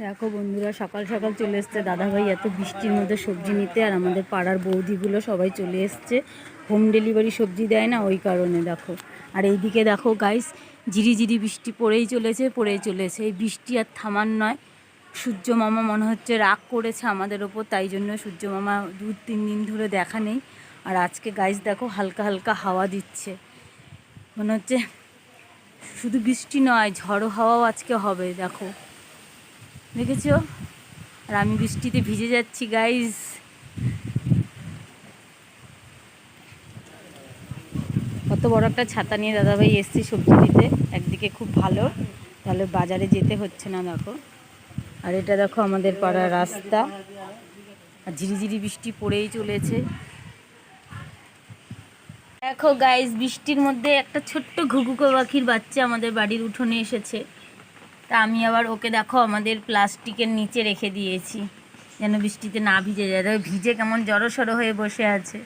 দেখো বন্ধুরা, সকাল সকাল চলে এসছে দাদাভাই এত বৃষ্টির মধ্যে সবজি নিতে। আর আমাদের পাড়ার বৌদিগুলো সবাই চলে এসছে। হোম ডেলিভারি সবজি দেয় না, ওই কারণে দেখো। আর এইদিকে দেখো গাইস, ঝিরিঝিরি বৃষ্টি পড়েই চলেছে। এই বৃষ্টি আর থামার নয়। সূর্য মামা মনে হচ্ছে রাগ করেছে আমাদের ওপর, তাই জন্য সূর্য মামা 2-3 দিন ধরে দেখা নেই। আর আজকে গাইস দেখো হালকা হালকা হাওয়া দিচ্ছে, মনে হচ্ছে শুধু বৃষ্টি নয়, ঝড়ো হাওয়াও আজকে হবে। দেখো, দেখেছো? আর আমি বৃষ্টিতে ভিজে যাচ্ছি গাইস। কত বড় একটা ছাতা নিয়ে দাদাভাই এসছি সবজি দিতে। একদিকে খুব ভালো, তাহলে বাজারে যেতে হচ্ছে না। দেখো, আর এটা দেখো আমাদের পাড়ার রাস্তা। আর ঝিরিঝিরি বৃষ্টি পড়েই চলেছে। দেখো গাইস, বৃষ্টির মধ্যে একটা ছোট্ট ঘুঘুকো পাখির বাচ্চা আমাদের বাড়ির উঠোনে এসেছে। তা আমি আবার ওকে দেখো আমাদের প্লাস্টিকের নিচে রেখে দিয়েছি, যেন বৃষ্টিতে না ভিজে যায়। দেখো ভিজে কেমন জড়সড় হয়ে বসে আছে,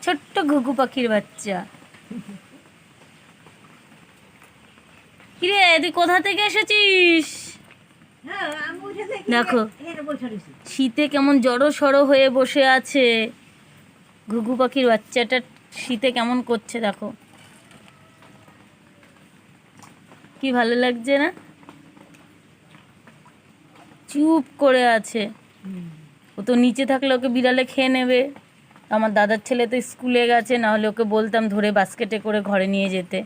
ছোট্ট ঘুঘু পাখির বাচ্চা। কিরে, তুই কোথা থেকে এসেছিস? দেখো শীতে কেমন জড়সড় হয়ে বসে আছে ঘুঘু পাখির বাচ্চাটা। শীতে কেমন করছে দেখো, কি ভালো লাগছে না? চুপ করে আছে। ও তো নিচে থাকলে ওকে বিড়ালে খেয়ে নেবে। আমার দাদার ছেলে তো স্কুলে গেছে, না হলে ওকে বলতাম ধরে বাস্কেটে করে ঘরে নিয়ে যেতে।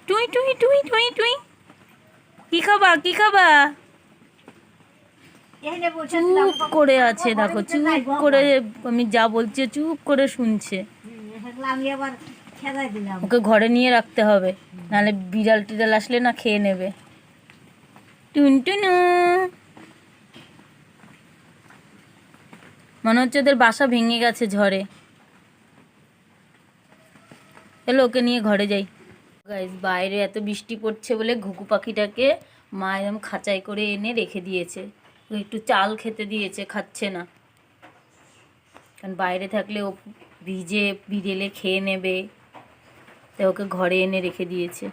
টুই টুই টুই টুই টুই, কি খাবা কি খাবা? চুপ করে আছে দেখো, চুপ করে। আমি যা বলছি চুপ করে শুনছে। ওকে ঘরে নিয়ে রাখতে হবে, নাহলে বিড়াল টিড়াল আসলে না খেয়ে নেবে। টুনটুনু, মনে হচ্ছে ওদের বাসা ভেঙে গেছে ঝড়ে। এলো, ওকে নিয়ে ঘরে যাই। গাইস, বাইরে এত বৃষ্টি পড়ছে বলে ঘুঘু পাখিটাকে মা একদম খাঁচাই করে এনে রেখে দিয়েছে। ও একটু চাল খেতে দিয়েছে, খাচ্ছে না। কারণ বাইরে থাকলে ও ভিজে বিড়েলে খেয়ে নেবে, তাই ওকে ঘরে এনে রেখে দিয়েছে।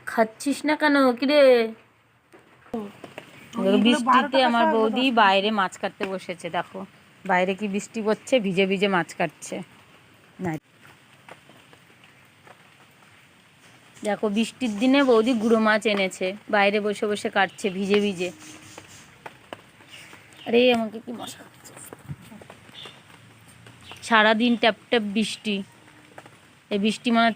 খাচ্ছিস না কেন? কিরে, বৃষ্টিতে আমার বৌদি বাইরে মাছ কাটতে বসেছে। দেখো বাইরে কি বৃষ্টি পড়ছে, ভিজে ভিজে মাছ কাটছে। না, দেখো বৃষ্টির দিনে বৌদি গুঁড়ো মাছ এনেছে, বাইরে বসে বসে কাটছে ভিজে ভিজে। আরে আমাকে কি মশা, সারাদিন ট্যাপ ট্যাপ বৃষ্টি। এই বৃষ্টি মানে